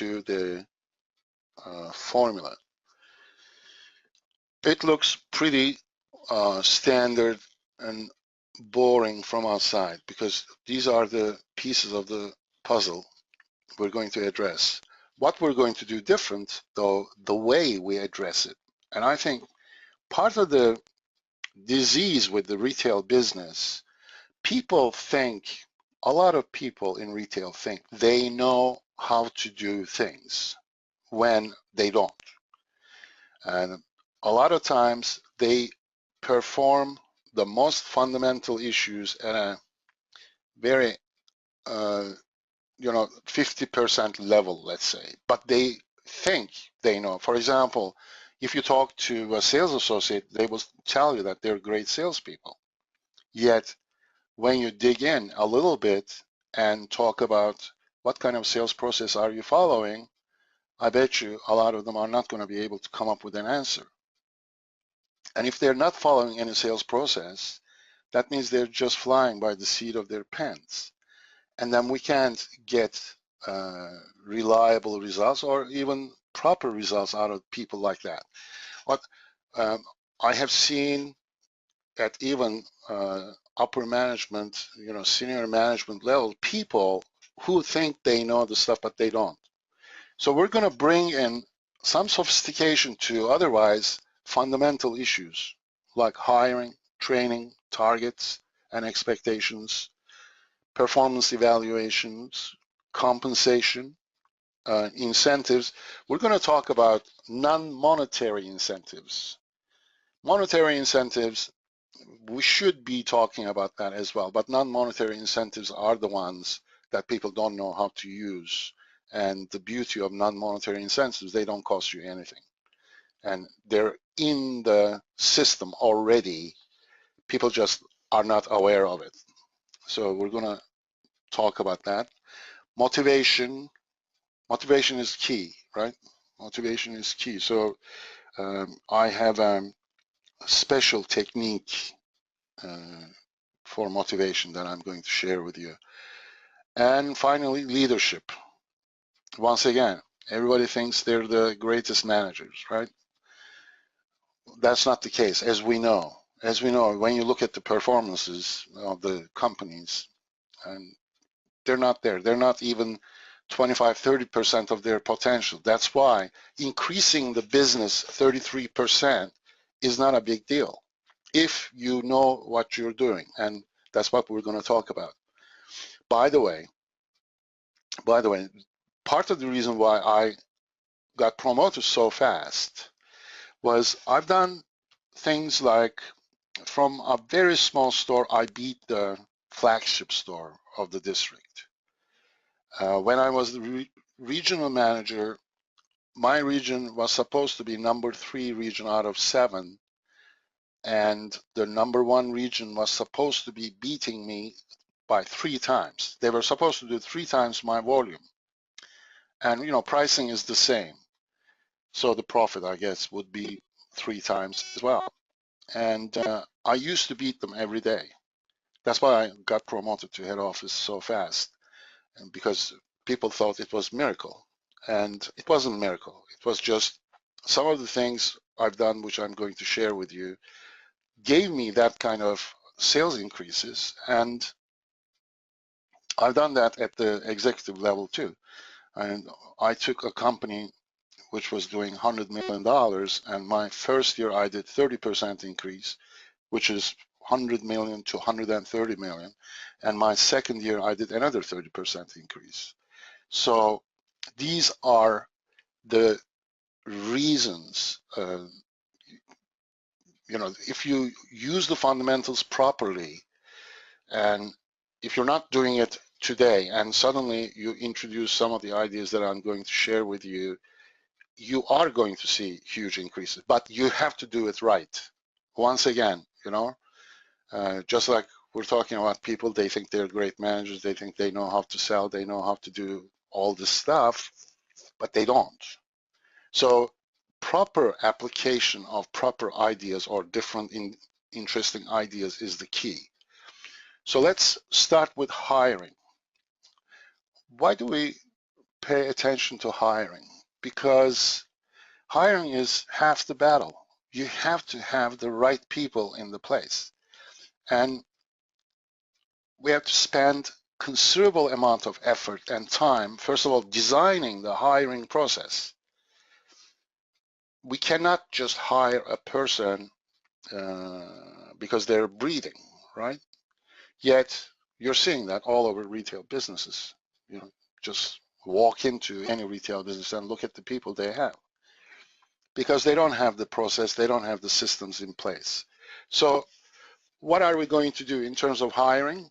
to the formula. It looks pretty standard and boring from outside because these are the pieces of the puzzle we're going to address. What we're going to do different, though, the way we address it. And I think part of the disease with the retail business, people think, a lot of people in retail think they know how to do things when they don't. And a lot of times they perform the most fundamental issues at a very, 50% level, let's say, but they think they know. For example, if you talk to a sales associate, they will tell you that they're great salespeople. Yet, when you dig in a little bit and talk about what kind of sales process are you following, I bet you a lot of them are not going to be able to come up with an answer. And if they're not following any sales process, that means they're just flying by the seat of their pants. And then we can't get reliable results or even proper results out of people like that. What I have seen at even upper management, senior management level, people who think they know the stuff, but they don't. So we're going to bring in some sophistication to otherwise fundamental issues like hiring, training, targets and expectations, performance evaluations, compensation, incentives. We're going to talk about non-monetary incentives. Monetary incentives, we should be talking about that as well, but non-monetary incentives are the ones that people don't know how to use. And the beauty of non-monetary incentives, they don't cost you anything. And they're in the system already. People just are not aware of it. So we're going to talk about that. Motivation is key, right? Motivation is key. So I have a special technique for motivation that I'm going to share with you. And finally, leadership. Once again, everybody thinks they're the greatest managers, right? That's not the case, as we know. As we know, when you look at the performances of the companies, and they're not there. They're not even 25, 30% of their potential. That's why increasing the business 33% is not a big deal if you know what you're doing. And that's what we're going to talk about. By the way, part of the reason why I got promoted so fast was I've done things like from a very small store, I beat the flagship store of the district. When I was the regional manager, my region was supposed to be number 3 region out of 7, and the number 1 region was supposed to be beating me by 3 times. They were supposed to do 3 times my volume. And pricing is the same. So the profit, I guess, would be 3 times as well. And I used to beat them every day. That's why I got promoted to head office so fast, and because people thought it was a miracle. And it wasn't a miracle. It was just some of the things I've done, which I'm going to share with you, gave me that kind of sales increases. And I've done that at the executive level too. And I took a company which was doing $100 million, and my first year I did 30% increase, which is 100 million to 130 million. And my second year I did another 30% increase. So these are the reasons, if you use the fundamentals properly, and if you're not doing it today and suddenly you introduce some of the ideas that I'm going to share with you, you are going to see huge increases, but you have to do it right. Once again, just like we're talking about people, they think they're great managers, they think they know how to sell, they know how to do all this stuff, but they don't. So proper application of proper ideas or different interesting ideas is the key. So let's start with hiring. Why do we pay attention to hiring, because hiring is half the battle. You have to have the right people in the place. And we have to spend considerable amount of effort and time, first of all, designing the hiring process. We cannot just hire a person because they're breathing, right? Yet you're seeing that all over retail businesses. You know, just walk into any retail business and look at the people they have, because they don't have the process, they don't have the systems in place. So what are we going to do in terms of hiring?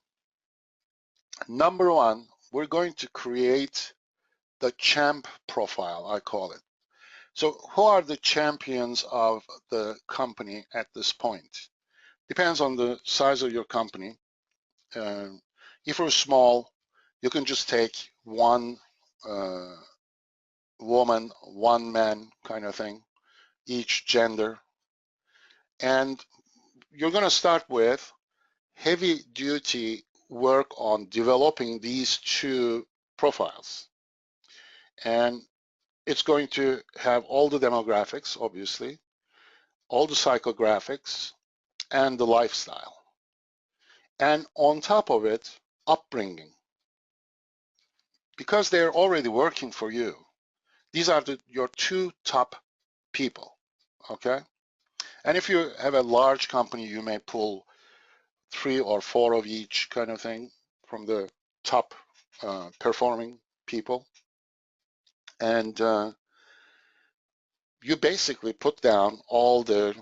Number one, we're going to create the champ profile, I call it. So who are the champions of the company at this point? Depends on the size of your company. If you're small, you can just take one woman, one man kind of thing, each gender. And you're going to start with heavy duty work on developing these two profiles. And it's going to have all the demographics, obviously, all the psychographics, and the lifestyle. And on top of it, upbringing. Because they're already working for you, these are your two top people, okay? And if you have a large company, you may pull 3 or 4 of each kind of thing from the top performing people. And you basically put down all the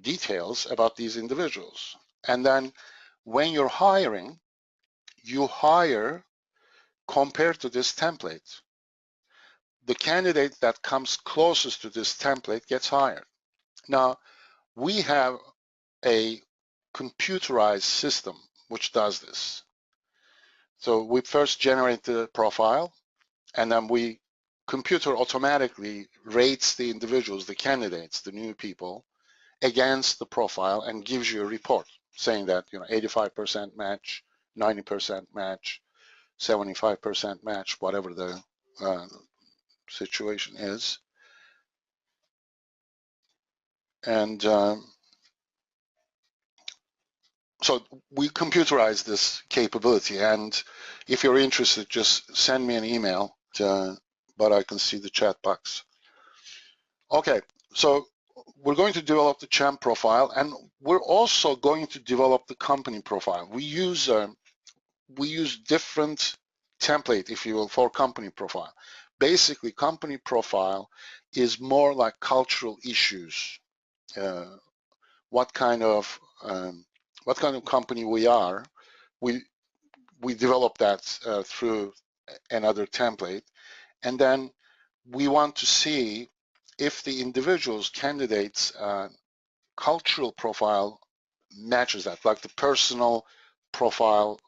details about these individuals. And then when you're hiring, you hire compared to this template. The candidate that comes closest to this template gets hired. Now, we have a computerized system which does this. So we first generate the profile, and then we computer automatically rates the individuals, the candidates, the new people, against the profile and gives you a report saying that 85% match, 90% match, 75% match, whatever the situation is. And so we computerize this capability, and if you're interested, just send me an email, but I can see the chat box. Okay, so we're going to develop the champ profile, and we're also going to develop the company profile. We use different template, if you will, for company profile. Basically, company profile is more like cultural issues. What kind of company we are. We develop that through another template, and then we want to see if the individual's candidates cultural profile matches that, like the personal profile,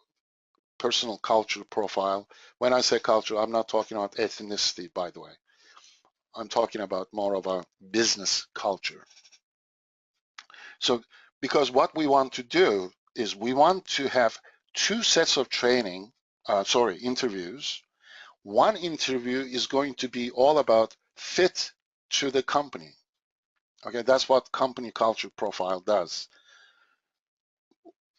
personal culture profile. When I say culture, I'm not talking about ethnicity, by the way. I'm talking about more of a business culture. So, because what we want to do is we want to have 2 sets of interviews. One interview is going to be all about fit to the company. Okay, that's what company culture profile does.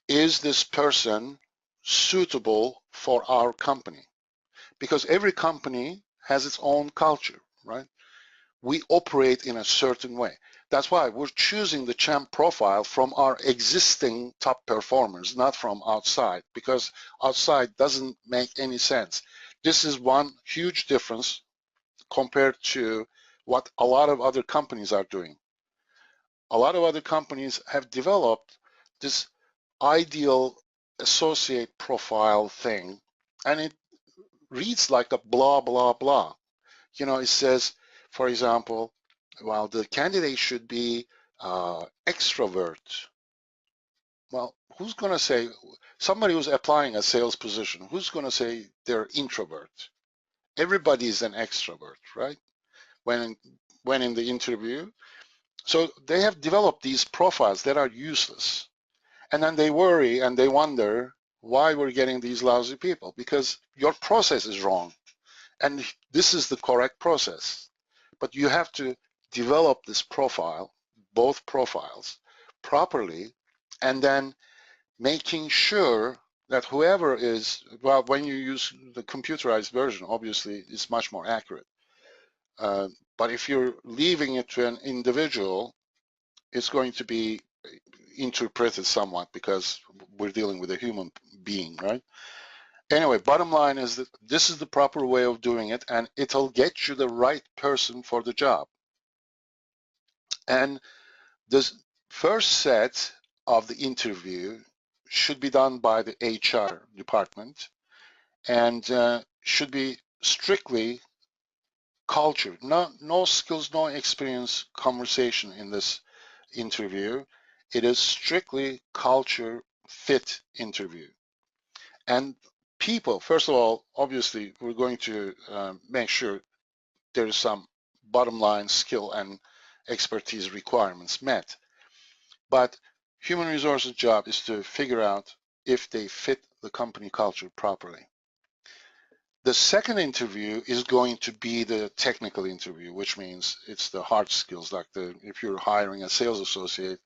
Is this person suitable for our company? Because every company has its own culture, right? We operate in a certain way. That's why we're choosing the champ profile from our existing top performers, not from outside, because outside doesn't make any sense. This is one huge difference compared to what a lot of other companies are doing. A lot of other companies have developed this ideal associate profile thing, and it reads like a blah, blah, blah. It says, for example, well, the candidate should be extrovert. Well, who's going to say, somebody who's applying a sales position, who's going to say they're introvert? Everybody is an extrovert, right? When in the interview. So they have developed these profiles that are useless. And then they worry and they wonder why we're getting these lousy people, because your process is wrong. And this is the correct process. But you have to develop this profile, both profiles, properly, and then making sure that whoever is, well, when you use the computerized version, obviously it's much more accurate. But if you're leaving it to an individual, it's going to be interpreted somewhat because we're dealing with a human being, right? Anyway, bottom line is that this is the proper way of doing it, and it'll get you the right person for the job. And this first set of the interview should be done by the HR department and should be strictly culture. No skills, no experience conversation in this interview. It is strictly culture fit interview. And people, first of all, obviously, we're going to make sure there's some bottom line skill and expertise requirements met. But human resources job is to figure out if they fit the company culture properly. The second interview is going to be the technical interview, which means it's the hard skills, like if you're hiring a sales associate,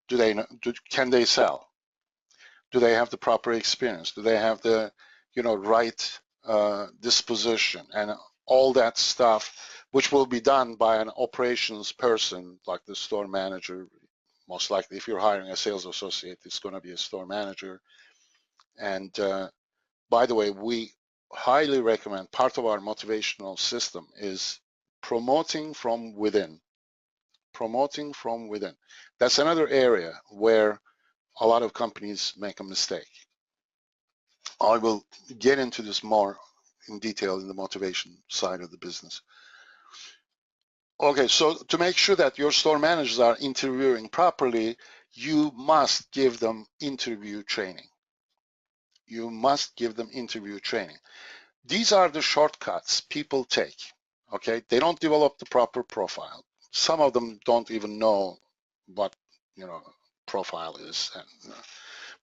can they sell? Do they have the proper experience? Do they have the right disposition and all that stuff, which will be done by an operations person like the store manager. Most likely, if you're hiring a sales associate, it's going to be a store manager. And by the way, we highly recommend, part of our motivational system is promoting from within. Promoting from within. That's another area where a lot of companies make a mistake. I will get into this more in detail in the motivation side of the business. Okay, so to make sure that your store managers are interviewing properly, you must give them interview training. You must give them interview training. These are the shortcuts people take, okay? They don't develop the proper profile. Some of them don't even know what, profile is.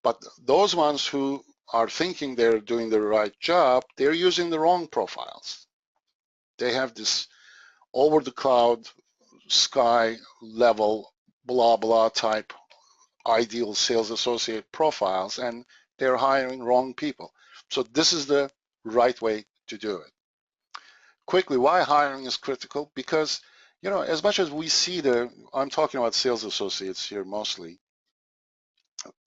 But those ones who are thinking they're doing the right job, they're using the wrong profiles. They have this over the cloud, sky level, blah, blah type ideal sales associate profiles, and they're hiring wrong people. So this is the right way to do it. Quickly, why hiring is critical? Because, as much as we see I'm talking about sales associates here mostly,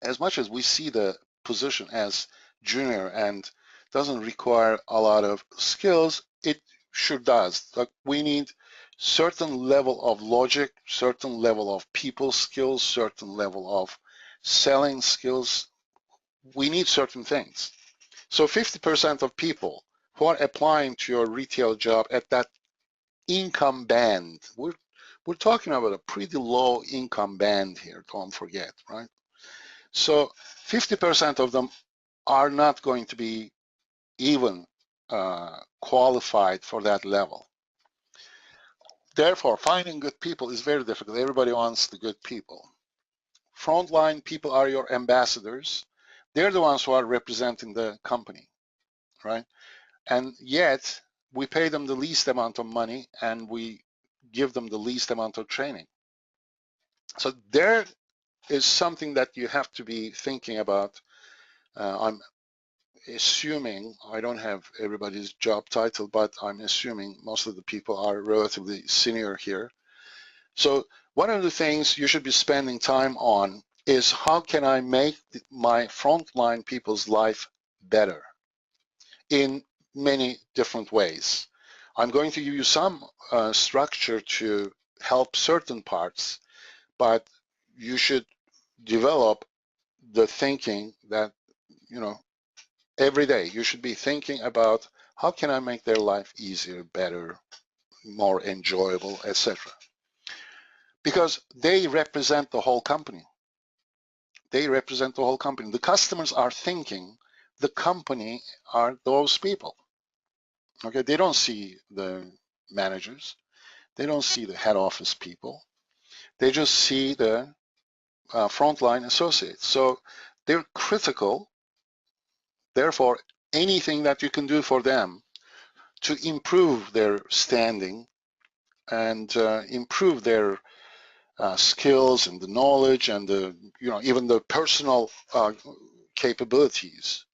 as much as we see the position as junior and doesn't require a lot of skills, it sure does. Like, we need certain level of logic, certain level of people skills, certain level of selling skills. We need certain things. So 50% of people who are applying to your retail job at that income band, we're talking about a pretty low income band here, don't forget, right? So 50% of them are not going to be even qualified for that level. Therefore, finding good people is very difficult. Everybody wants the good people. Frontline people are your ambassadors. They're the ones who are representing the company, right? And yet, we pay them the least amount of money and we give them the least amount of training. So there is something that you have to be thinking about. I'm assuming, I don't have everybody's job title, but I'm assuming most of the people are relatively senior here. So one of the things you should be spending time on is how can I make my frontline people's life better in many different ways. I'm going to give you some structure to help certain parts, but you should develop the thinking that, every day you should be thinking about how can I make their life easier, better, more enjoyable, etc. Because they represent the whole company. They represent the whole company. The customers are thinking the company are those people. Okay, they don't see the managers. They don't see the head office people. They just see the frontline associates. So they're critical. Therefore, anything that you can do for them to improve their standing and improve their skills and the knowledge and the, even the personal capabilities,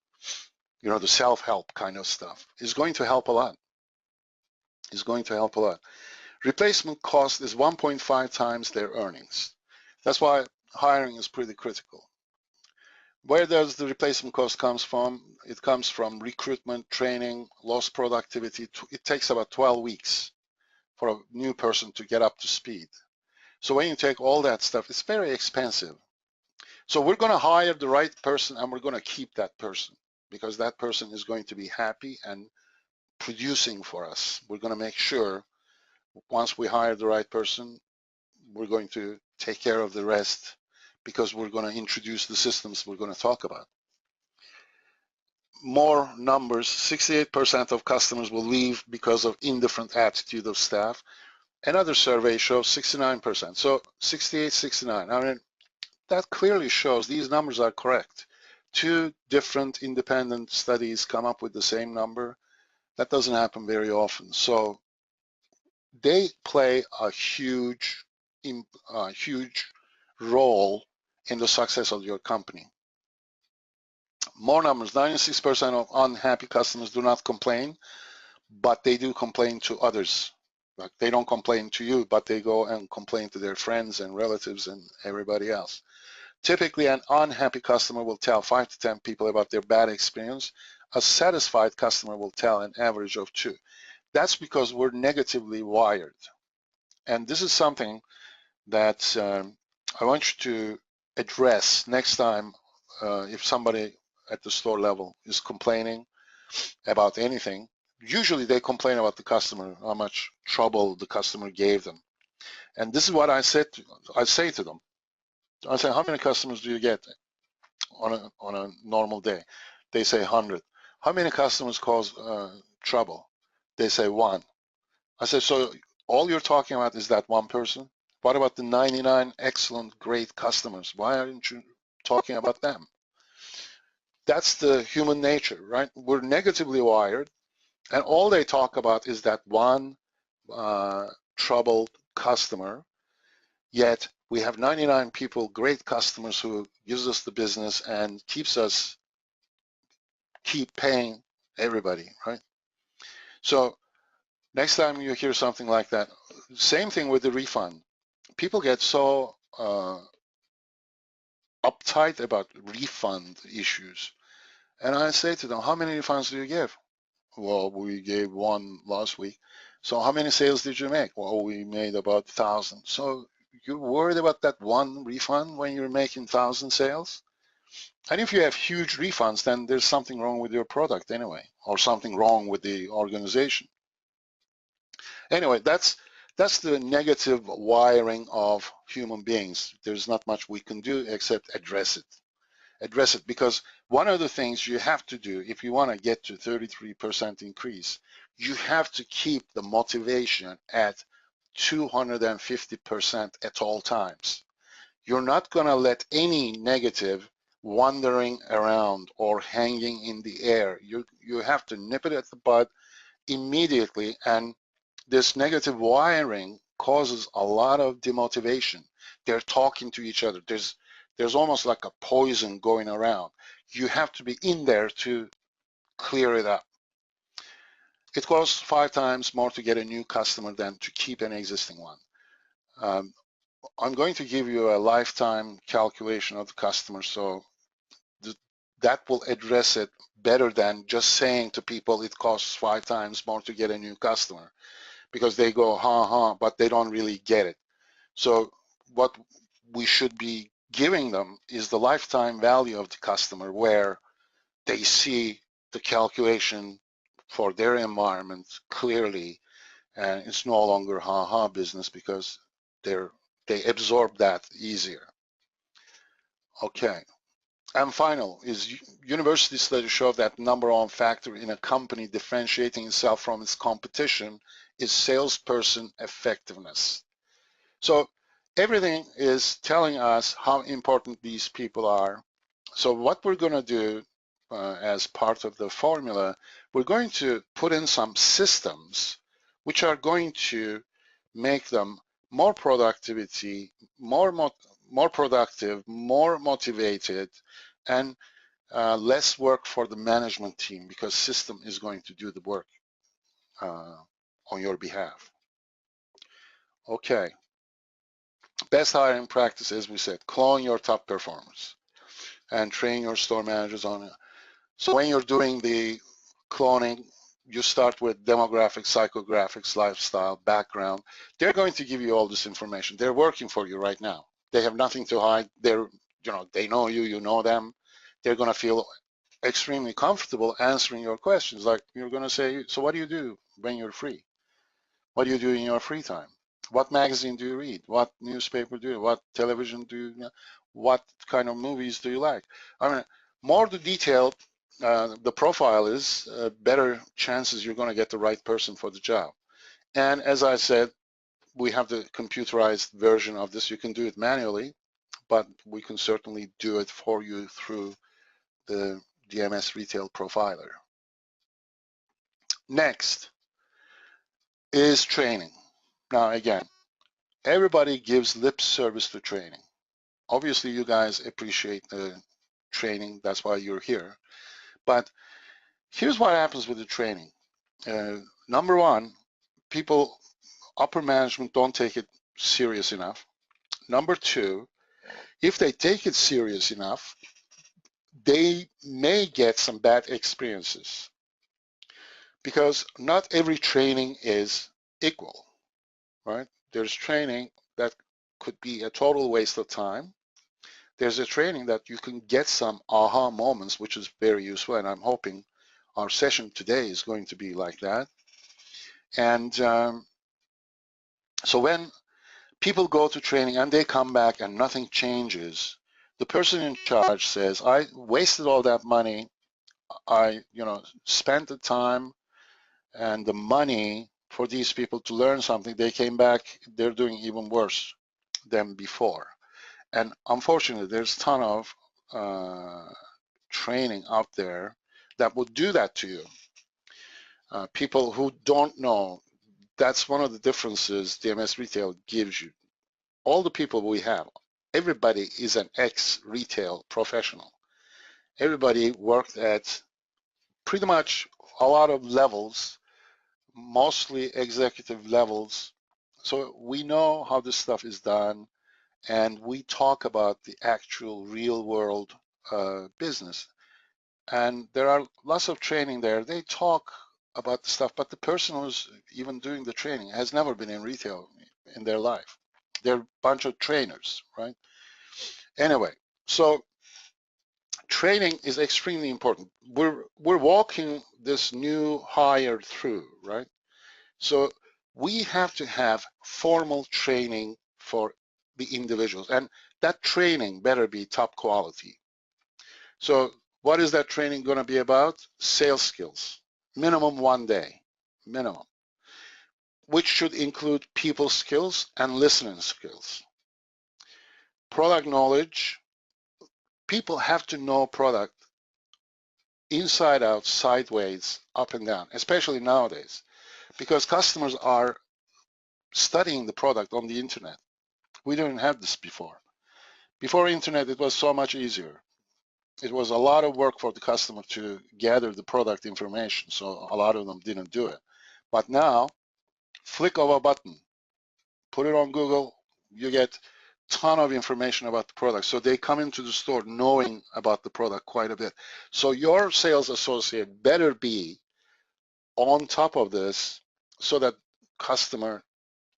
the self-help kind of stuff is going to help a lot. Is going to help a lot. Replacement cost is 1.5 times their earnings. That's why hiring is pretty critical. Where does the replacement cost comes from? It comes from recruitment, training, lost productivity. It takes about 12 weeks for a new person to get up to speed. So when you take all that stuff, it's very expensive. So we're going to hire the right person and we're going to keep that person because that person is going to be happy and producing for us. We're going to make sure once we hire the right person, we're going to take care of the rest because we're going to introduce the systems we're going to talk about. More numbers, 68% of customers will leave because of indifferent attitude of staff. Another survey shows 69%. So 68, 69. I mean, that clearly shows these numbers are correct. Two different independent studies come up with the same number. That doesn't happen very often. So they play a huge role in the success of your company. More numbers, 96% of unhappy customers do not complain, but they do complain to others. Like they don't complain to you, but they go and complain to their friends and relatives and everybody else. Typically, an unhappy customer will tell 5 to 10 people about their bad experience. A satisfied customer will tell an average of 2. That's because we're negatively wired. And this is something that I want you to address next time if somebody at the store level is complaining about anything. Usually they complain about the customer, how much trouble the customer gave them. And this is what I say to them. I say, how many customers do you get on a normal day? They say 100. How many customers cause trouble? They say 1. I said, so all you're talking about is that one person? What about the 99 excellent, great customers? Why aren't you talking about them? That's the human nature, right? We're negatively wired, and all they talk about is that one troubled customer, yet we have 99 people, great customers who gives us the business and keep paying everybody, right? So next time you hear something like that, same thing with the refund. People get so uptight about refund issues. And I say to them, how many refunds do you give? Well, we gave 1 last week. So how many sales did you make? Well, we made about 1,000. So you're worried about that 1 refund when you're making 1,000 sales? And if you have huge refunds, then there's something wrong with your product anyway, or something wrong with the organization. Anyway, that's the negative wiring of human beings. There's not much we can do except address it. Address it, because one of the things you have to do if you want to get to 33% increase, you have to keep the motivation at 250% at all times. You're not going to let any negative wandering around or hanging in the air. You have to nip it at the bud immediately, and this negative wiring causes a lot of demotivation. They're talking to each other. There's almost like a poison going around. You have to be in there to clear it up. It costs 5 times more to get a new customer than to keep an existing one. I'm going to give you a lifetime calculation of the customer, so that will address it better than just saying to people it costs 5 times more to get a new customer, because they go, but they don't really get it. So what we should be giving them is the lifetime value of the customer, where they see the calculation for their environment clearly, and it's no longer business because they absorb that easier. Okay. And final is university studies show that number one factor in a company differentiating itself from its competition is salesperson effectiveness. So everything is telling us how important these people are. So what we're going to do as part of the formula, we're going to put in some systems which are going to make them more productivity, more productive, more motivated, and less work for the management team, because system is going to do the work on your behalf. Okay. Best hiring practice, as we said, clone your top performers and train your store managers on it. So when you're doing the cloning, you start with demographics, psychographics, lifestyle, background. They're going to give you all this information. They're working for you right now. They have nothing to hide. They know you, you know them. They're going to feel extremely comfortable answering your questions. Like, you're going to say, so what do you do when you're free? What do you do in your free time? What magazine do you read? What newspaper do you? What television do you? What kind of movies do you like? I mean, more the detailed the profile is, better chances you're going to get the right person for the job. And as I said, we have the computerized version of this. You can do it manually, but we can certainly do it for you through the DMS Retail Profiler. Next is training. Now, again, everybody gives lip service to training. Obviously, you guys appreciate the training. That's why you're here. But here's what happens with the training. Number one, people, upper management, don't take it serious enough. Number two, if they take it serious enough, they may get some bad experiences, because not every training is equal, right? There's training that could be a total waste of time. There's a training that you can get some aha moments, which is very useful, and I'm hoping our session today is going to be like that. And so when people go to training and they come back and nothing changes, the person in charge says, I wasted all that money. I spent the time and the money for these people to learn something. They came back, they're doing even worse than before. And unfortunately, there's a ton of training out there that would do that to you. People who don't know, that's one of the differences DMS Retail gives you. All the people we have, everybody is an ex-retail professional. Everybody worked at pretty much a lot of levels, mostly executive levels. So we know how this stuff is done, and we talk about the actual real world business. And there are lots of training there. They talk about the stuff, but the person who's even doing the training has never been in retail in their life. They're a bunch of trainers, right? Anyway, so training is extremely important. We're walking this new hire through, right? So we have to have formal training for the individuals, and that training better be top quality. So what is that training going to be about? Sales skills, minimum 1 day, minimum, which should include people skills and listening skills. Product knowledge, people have to know product inside out, sideways, up and down, especially nowadays, because customers are studying the product on the internet. We didn't have this before. Before internet, it was so much easier. It was a lot of work for the customer to gather the product information, so a lot of them didn't do it. But now, flick of a button, put it on Google, you get a ton of information about the product. So they come into the store knowing about the product quite a bit. So your sales associate better be on top of this so that customer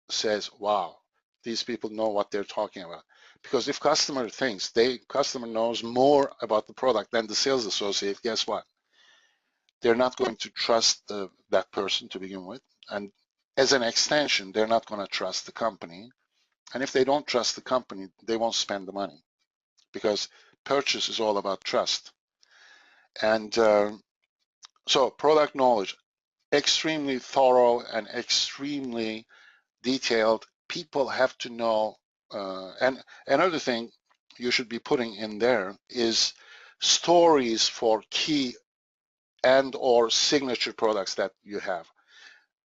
says, wow, these people know what they're talking about. Because if customer thinks customer knows more about the product than the sales associate, guess what? They're not going to trust that person to begin with. And as an extension, they're not going to trust the company. And if they don't trust the company, they won't spend the money, because purchase is all about trust. And so product knowledge, extremely thorough and extremely detailed. People have to know. And another thing you should be putting in there is stories for key and or signature products that you have.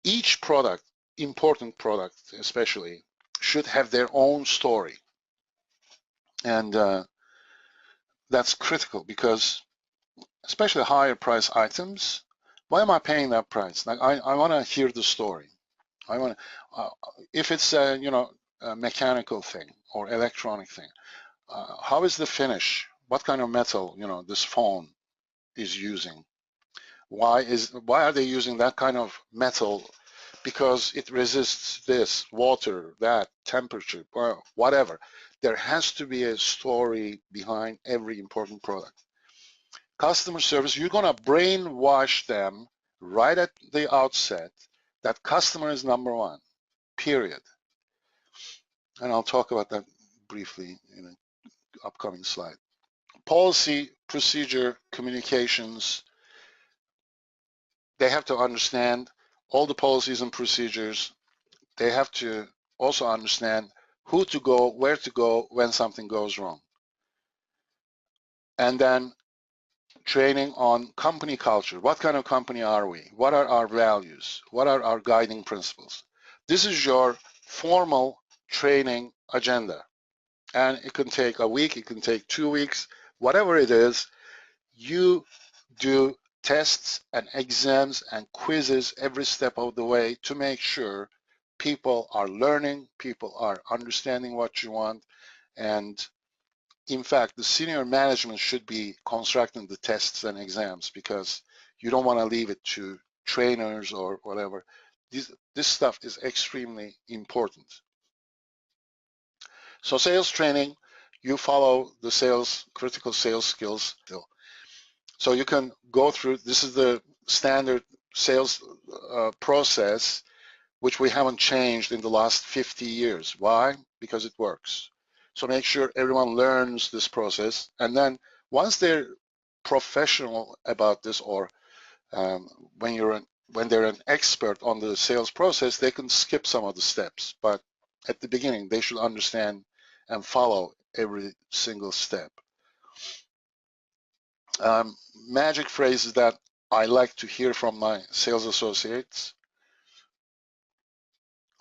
Each product, important product especially, should have their own story. And that's critical because especially higher price items, why am I paying that price? Like I want to hear the story. I want to, if it's a, a mechanical thing or electronic thing, how is the finish? What kind of metal, this phone is using? Why are they using that kind of metal? Because it resists this, water, that, temperature, whatever. There has to be a story behind every important product. Customer service, you're going to brainwash them right at the outset that customer is number one, period. And I'll talk about that briefly in an upcoming slide. Policy, procedure, communications, they have to understand all the policies and procedures. They have to also understand who to go, where to go when something goes wrong. And then training on company culture. What kind of company are we? What are our values? What are our guiding principles? This is your formal training agenda. And it can take a week, it can take 2 weeks, whatever it is. You do tests and exams and quizzes every step of the way to make sure people are learning, people are understanding what you want, and in fact, the senior management should be constructing the tests and exams because you don't want to leave it to trainers or whatever. This stuff is extremely important. So sales training, you follow the critical sales skills. So you can go through, this is the standard sales process, which we haven't changed in the last 50 years. Why? Because it works. So make sure everyone learns this process. And then once they're professional about this, or when they're an expert on the sales process, they can skip some of the steps. But at the beginning, they should understand and follow every single step. Magic phrases that I like to hear from my sales associates.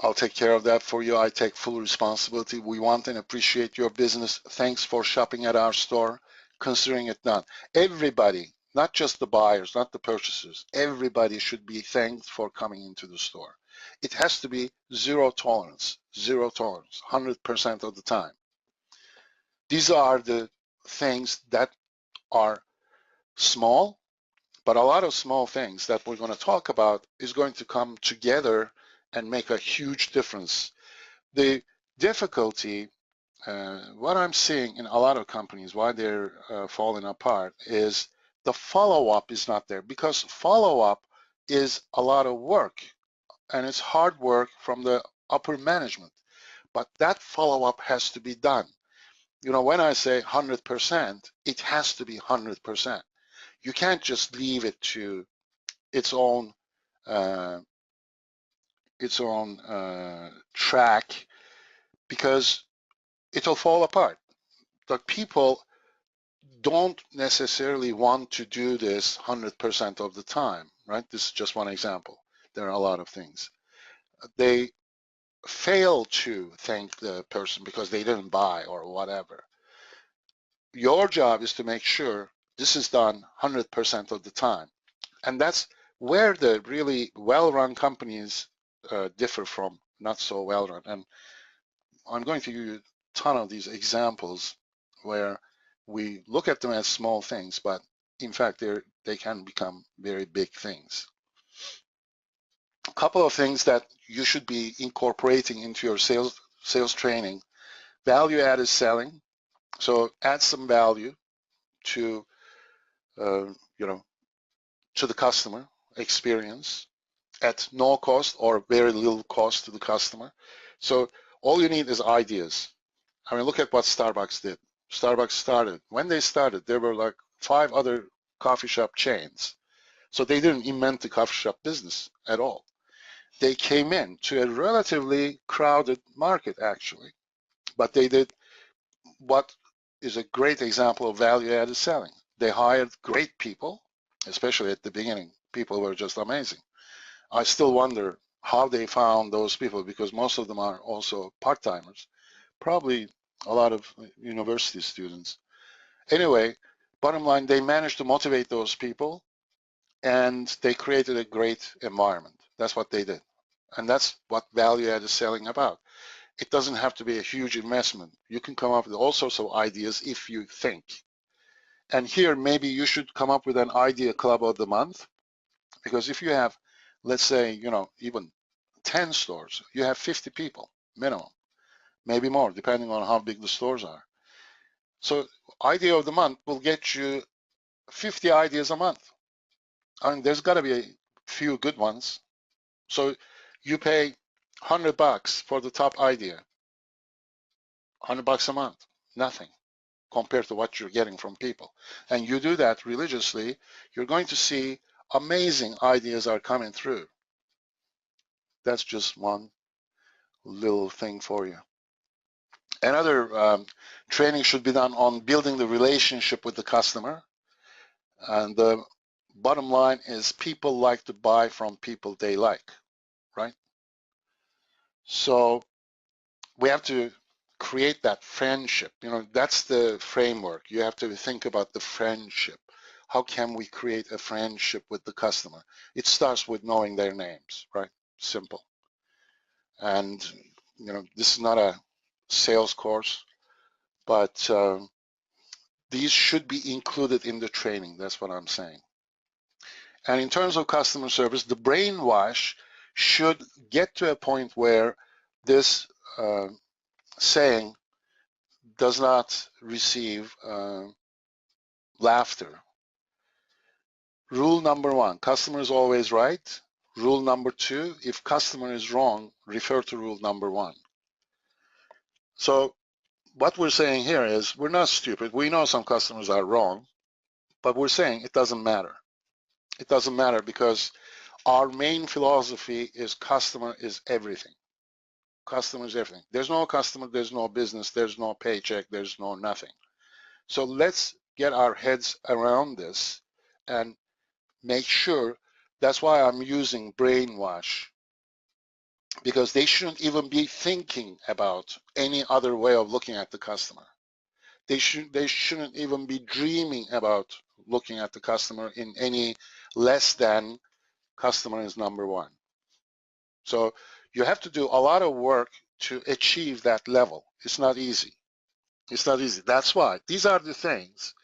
I'll take care of that for you. I take full responsibility. We want and appreciate your business. Thanks for shopping at our store. Considering it done. Everybody, not just the buyers, not the purchasers, everybody should be thanked for coming into the store. It has to be zero tolerance, 100% of the time. These are the things that are small, but a lot of small things that we're going to talk about is going to come together and make a huge difference. The difficulty, what I'm seeing in a lot of companies, why they're falling apart, is the follow-up is not there, because follow-up is a lot of work and it's hard work from the upper management. But that follow-up has to be done. When I say 100%, it has to be 100%. You can't just leave it to its own track, because it'll fall apart. But people don't necessarily want to do this 100% of the time, right? This is just one example. There are a lot of things. They fail to thank the person because they didn't buy or whatever. Your job is to make sure this is done 100% of the time. And that's where the really well-run companies differ from not so well-run. And I'm going to give you a ton of these examples where we look at them as small things, but in fact, they can become very big things. A couple of things that you should be incorporating into your sales training: value-added selling. So add some value to to the customer experience at no cost or very little cost to the customer. So all you need is ideas. I mean, look at what Starbucks did. Starbucks started. When they started, there were like 5 other coffee shop chains. So they didn't invent the coffee shop business at all. They came in to a relatively crowded market, actually. But they did what is a great example of value-added selling. They hired great people, especially at the beginning. People were just amazing. I still wonder how they found those people, because most of them are also part-timers, probably a lot of university students. Anyway, bottom line, they managed to motivate those people, and they created a great environment. That's what they did. And that's what value-added selling about. It doesn't have to be a huge investment. You can come up with all sorts of ideas if you think. And here, maybe you should come up with an idea club of the month, because if you have, let's say, even 10 stores, you have 50 people minimum, maybe more, depending on how big the stores are. So idea of the month will get you 50 ideas a month. I mean, there's got to be a few good ones. So you pay $100 for the top idea, $100 a month, nothing compared to what you're getting from people. And you do that religiously, you're going to see amazing ideas are coming through. That's just one little thing for you. Another training should be done on building the relationship with the customer. And the bottom line is people like to buy from people they like, right? So we have to create that friendship. That's the framework. You have to think about the friendship. How can we create a friendship with the customer? It starts with knowing their names, right? Simple. And, this is not a sales course, but these should be included in the training. That's what I'm saying. And in terms of customer service, the brainwash should get to a point where this saying does not receive laughter. Rule number 1, customer is always right. Rule number 2, if customer is wrong, refer to rule number 1. So what we're saying here is we're not stupid. We know some customers are wrong, but we're saying it doesn't matter. It doesn't matter because our main philosophy is customer is everything. Customer is everything. There's no customer, there's no business, there's no paycheck, there's no nothing. So let's get our heads around this and make sure. That's why I'm using brainwash, because they shouldn't even be thinking about any other way of looking at the customer. They shouldn't even be dreaming about looking at the customer in any less than customer is number 1. So you have to do a lot of work to achieve that level. It's not easy. It's not easy. That's why these are the things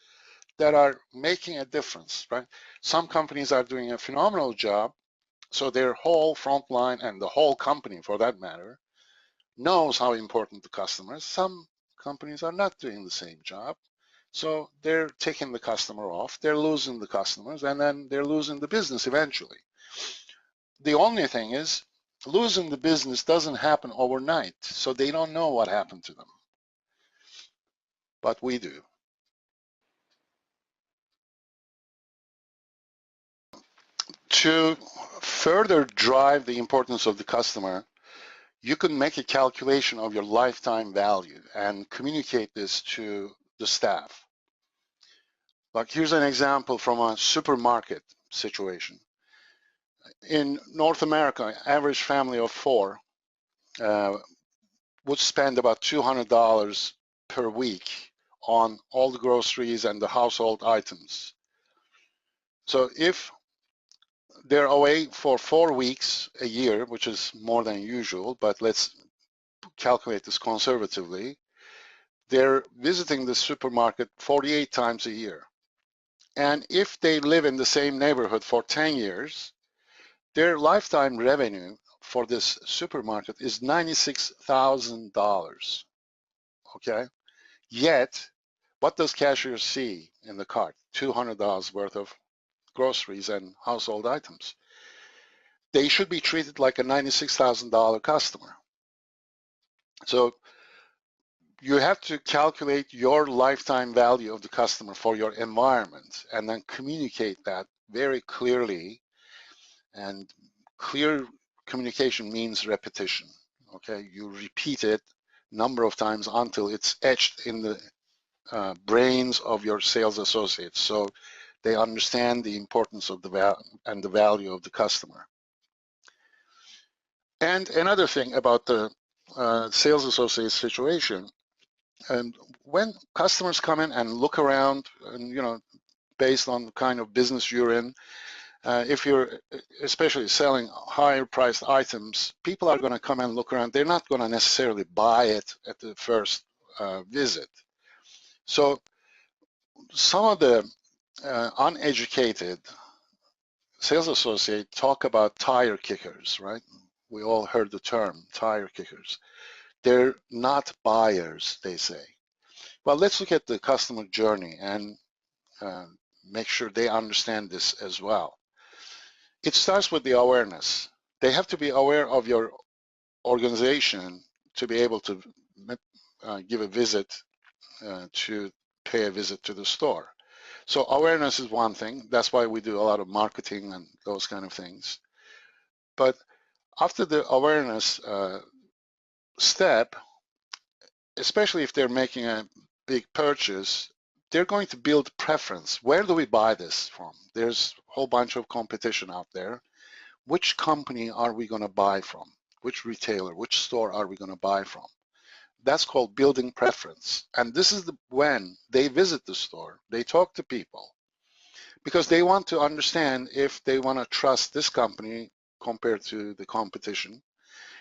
that are making a difference, right? Some companies are doing a phenomenal job, so their whole front line and the whole company, for that matter, knows how important the customer is. Some companies are not doing the same job, so they're taking the customer off, they're losing the customers, and then they're losing the business eventually. The only thing is, losing the business doesn't happen overnight, so they don't know what happened to them. But we do. To further drive the importance of the customer, you can make a calculation of your lifetime value and communicate this to the staff. Like, here's an example from a supermarket situation. In North America, average family of 4 would spend about $200 per week on all the groceries and the household items. So if they're away for 4 weeks a year, which is more than usual, but let's calculate this conservatively, they're visiting the supermarket 48 times a year. And if they live in the same neighborhood for 10 years, their lifetime revenue for this supermarket is $96,000, okay? Yet, what does cashier see in the cart? $200 worth of groceries and household items. They should be treated like a $96,000 customer. So you have to calculate your lifetime value of the customer for your environment and then communicate that very clearly. And clear communication means repetition, okay? You repeat it a number of times until it's etched in the brains of your sales associates, so they understand the importance of the value of the customer. And another thing about the sales associate situation, and when customers come in and look around, and based on the kind of business you're in, if you're especially selling higher priced items, people are going to come and look around. They're not going to necessarily buy it at the first visit. So some of the uneducated sales associates talk about tire kickers, right? We all heard the term tire kickers. They're not buyers, they say. Well, let's look at the customer journey and make sure they understand this as well. It starts with the awareness. They have to be aware of your organization to be able to give a visit, to pay a visit to the store. So awareness is one thing. That's why we do a lot of marketing and those kind of things. But after the awareness step, especially if they're making a big purchase, they're going to build preference. Where do we buy this from? There's a whole bunch of competition out there. Which company are we going to buy from? Which retailer, which store are we going to buy from? That's called building preference. And this is when they visit the store, they talk to people, because they want to understand if they want to trust this company compared to the competition,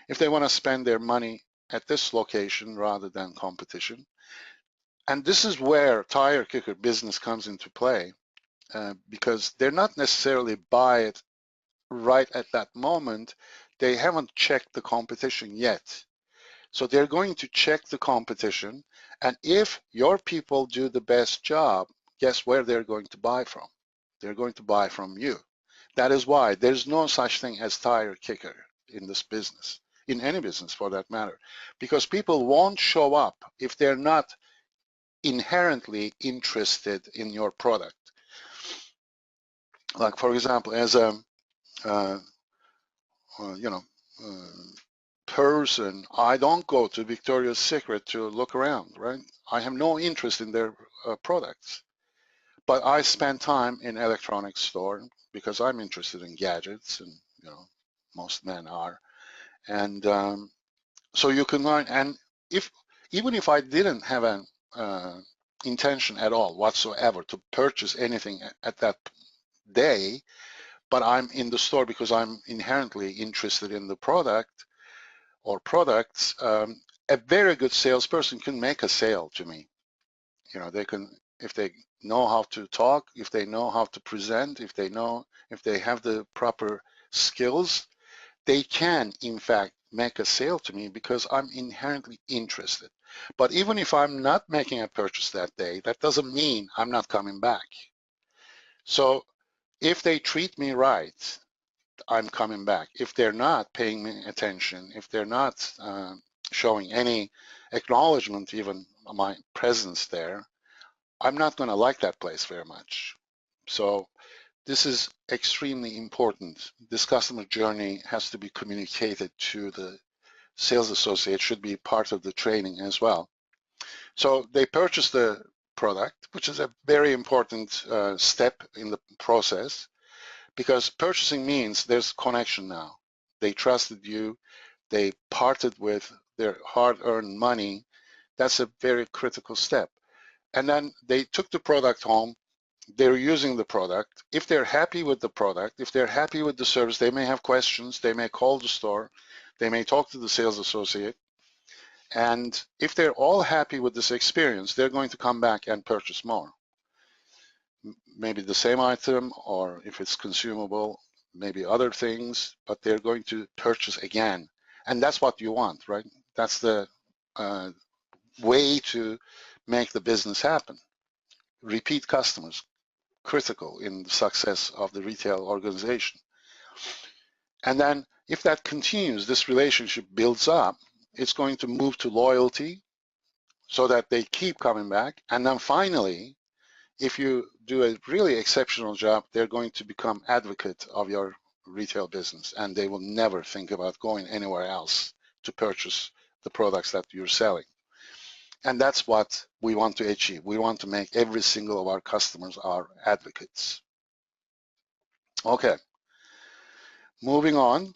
if they want to spend their money at this location rather than competition. And this is where tire kicker business comes into play, because they're not necessarily buy it right at that moment. They haven't checked the competition yet. So they're going to check the competition, and if your people do the best job, guess where they're going to buy from? They're going to buy from you. That is why there's no such thing as tire kicker in this business, in any business for that matter, because people won't show up if they're not inherently interested in your product. Like, for example, as a person, I don't go to Victoria's Secret to look around, right? I have no interest in their products, but I spend time in electronics store because I'm interested in gadgets, and most men are. And so you can learn. And even if I didn't have an intention at all whatsoever to purchase anything at that day, but I'm in the store because I'm inherently interested in the product or products, a very good salesperson can make a sale to me. They can, if they know how to talk, if they know how to present, if they have the proper skills, they can, in fact, make a sale to me because I'm inherently interested. But even if I'm not making a purchase that day, that doesn't mean I'm not coming back. So if they treat me right, I'm coming back. If they're not paying me attention, if they're not showing any acknowledgement, even my presence there, I'm not going to like that place very much. So this is extremely important. This customer journey has to be communicated to the sales associate, should be part of the training as well. So they purchase the product, which is a very important step in the process, because purchasing means there's connection now. They trusted you, they parted with their hard-earned money. That's a very critical step. And then they took the product home, they're using the product. If they're happy with the product, if they're happy with the service, they may have questions, they may call the store, they may talk to the sales associate. And if they're all happy with this experience, they're going to come back and purchase more. Maybe the same item, or if it's consumable, maybe other things, but they're going to purchase again. And that's what you want, right? That's the way to make the business happen. Repeat customers, critical in the success of the retail organization. And then if that continues, this relationship builds up, it's going to move to loyalty so that they keep coming back. And then finally, if you do a really exceptional job, they're going to become advocate of your retail business, and they will never think about going anywhere else to purchase the products that you're selling. And that's what we want to achieve. We want to make every single of our customers our advocates. Okay, moving on.